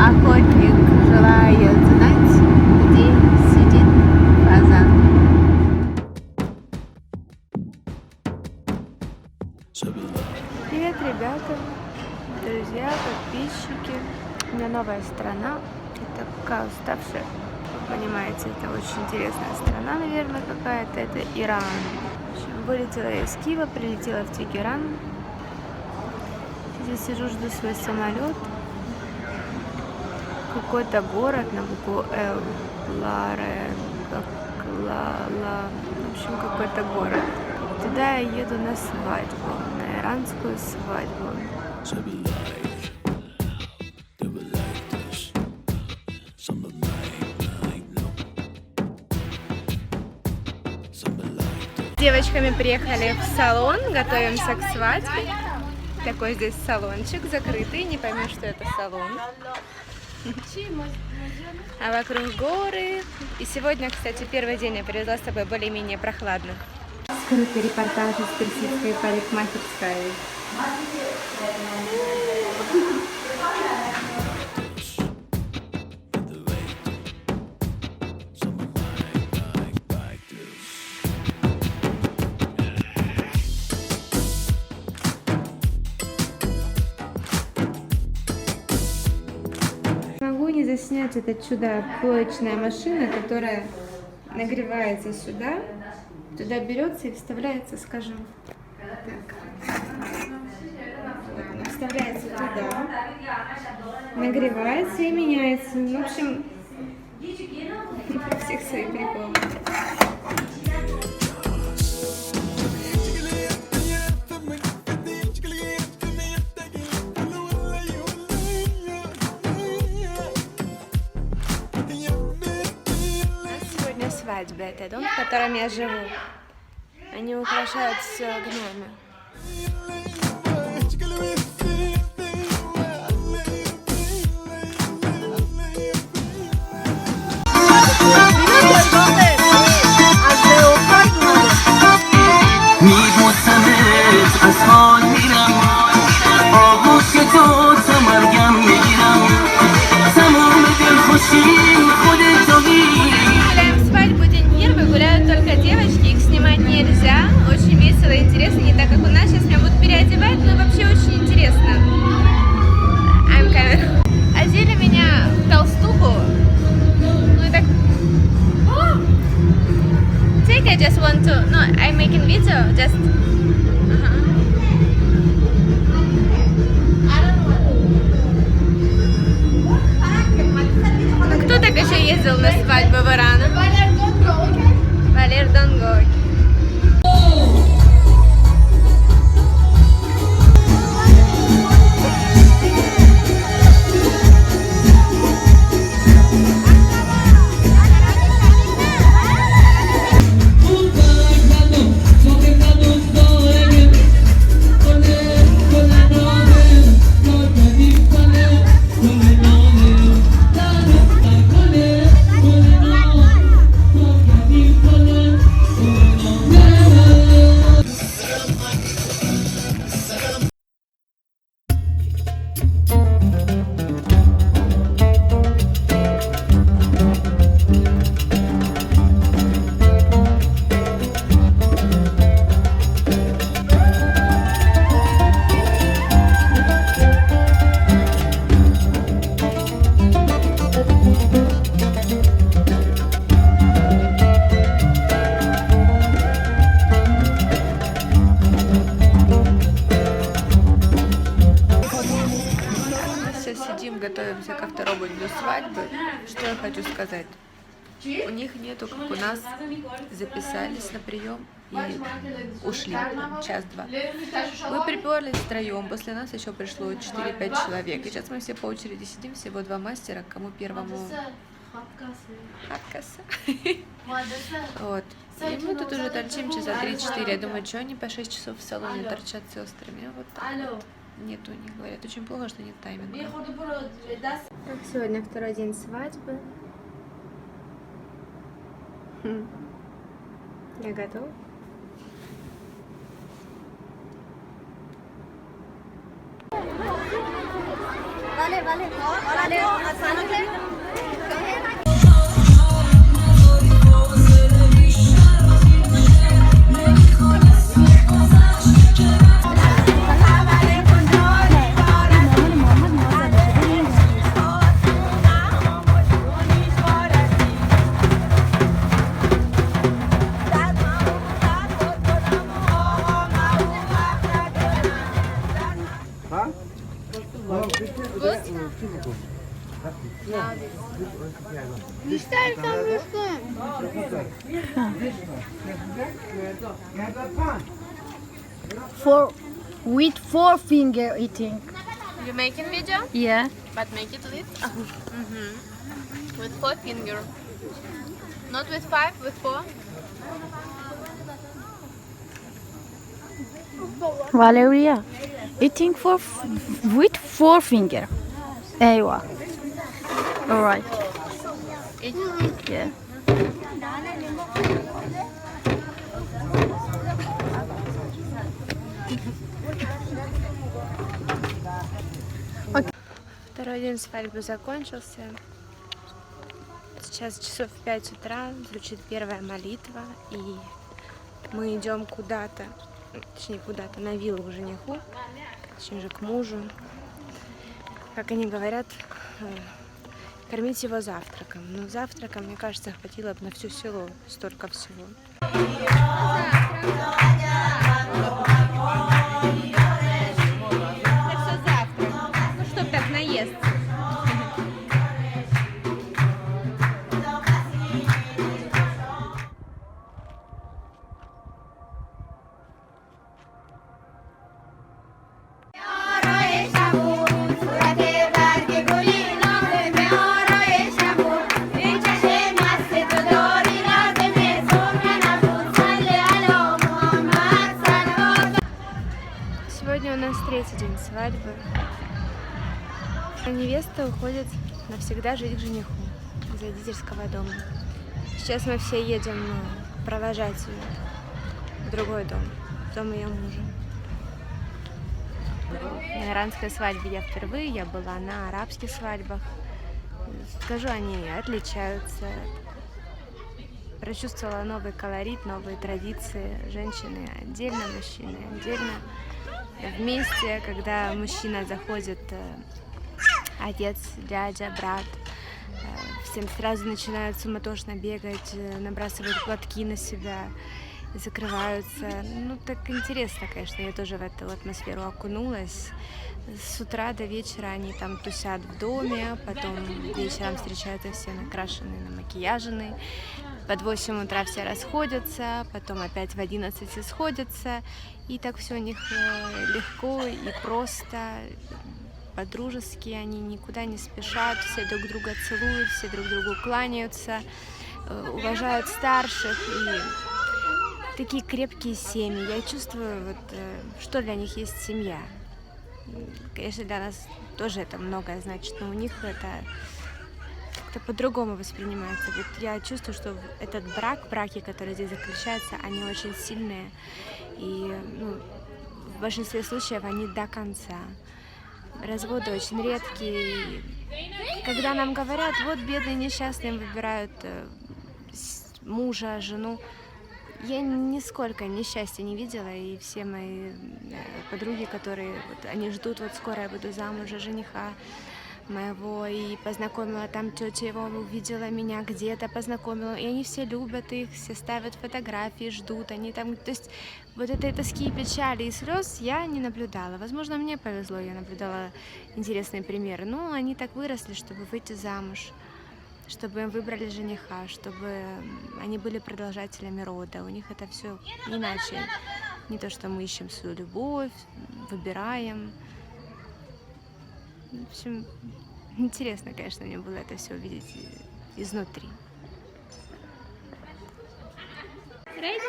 Охотник желает знать, где сидит фазан. Привет, ребята, друзья, подписчики. У меня новая страна. Это пока уставшая. Вы понимаете, это очень интересная страна, наверное, какая-то. Это Иран. В общем, вылетела я из Киева, прилетела в Тегеран. Здесь сижу, жду свой самолет. Какой-то город на букву Л. В общем, какой-то город. Туда я еду на свадьбу, на иранскую свадьбу. С девочками приехали в салон, готовимся к свадьбе. Такой здесь салончик закрытый, не поймешь, что это салон. А вокруг горы. И сегодня, кстати, первый день я привезла с собой более-менее прохладно. Скрытый репортаж из персидской парикмахерской. Могу не заснять это чудо, плоечная машина, которая нагревается сюда, туда берется и вставляется, скажем, так. Она вставляется туда, нагревается и меняется. В общем, всех свои приколы. Свадьба — это дом, в котором я живу. Они украшают все огнями. Гуляют только девочки, их снимать нельзя. Очень весело и интересно, не так как у нас. Сейчас меня будут переодевать, но вообще очень интересно. Одели меня в толстуху. Ну и так. Take, I just want to. No, I'm making video. Just. Кто так еще ездил на свадьбу в Иран? Валер, don't go. Готовимся ко второму дню свадьбы. Что я хочу сказать? У них нету, как у нас, записались на прием и ушли, час-два. Мы приперлись втроем, после нас еще пришло 4-5 человек. И сейчас мы все по очереди сидим, всего 2 мастера, кому первому... Хаткаса. Вот. И мы тут уже торчим часа 3-4. Я думаю, что они по 6 часов в салоне торчат с сестрами. Вот так вот. Нет, у них говорят, очень плохо, что нет тайминга. Так, сегодня второй день свадьбы. Я готова. With 4-finger eating. You making video? Yeah. But make it with with 4 finger. Not with 5, with 4. Valeria, eating with 4-finger. Eyvah. All right. Yeah. Второй день свадьбы закончился. Сейчас часов в 5 утра, звучит первая молитва, и мы идем куда-то, точнее куда-то, на виллу к жениху, точнее же к мужу. Как они говорят, кормить его завтраком. Но завтрака, мне кажется, хватило бы на все село, столько всего. Чтоб так наесться. Сегодня у нас третий день свадьбы. Невеста уходит навсегда жить к жениху из родительского дома. Сейчас мы все едем провожать ее в другой дом, в дом ее мужа. На иранской свадьбе я впервые, я была на арабских свадьбах. Скажу, они отличаются. Прочувствовала новый колорит, новые традиции. Женщины отдельно, мужчины отдельно. Вместе, когда мужчина заходит, отец, дядя, брат, все сразу начинают суматошно бегать, набрасывают платки на себя, закрываются. Ну, так интересно, конечно, я тоже в эту атмосферу окунулась. С утра до вечера они там тусят в доме, потом вечером встречаются все накрашенные, намакияженные. Под 8 утра все расходятся, потом опять в 11 сходятся. И так все у них легко и просто, по-дружески, они никуда не спешат, все друг друга целуют, все друг другу кланяются, уважают старших. И такие крепкие семьи. Я чувствую, вот, что для них есть семья. Конечно, для нас тоже это многое значит, но у них это по-другому воспринимается. Вот я чувствую, что этот браки, которые здесь заключаются, они очень сильные. И в большинстве случаев они до конца. Разводы очень редкие. Когда нам говорят, вот бедные несчастные выбирают мужа, жену, я нисколько несчастья не видела, и все мои подруги, которые вот, они ждут, вот скоро я буду замуж, жениха моего, и познакомила там тетя его, увидела меня где-то, познакомила, и они все любят их, все ставят фотографии, ждут, они там, то есть вот этой тоски, печали и слез я не наблюдала. Возможно, мне повезло, я наблюдала интересные примеры, но они так выросли, чтобы выйти замуж, чтобы им выбрали жениха, чтобы они были продолжателями рода. У них это все иначе. Не то, что мы ищем свою любовь, выбираем. В общем, интересно, конечно, мне было это все увидеть изнутри. Ready?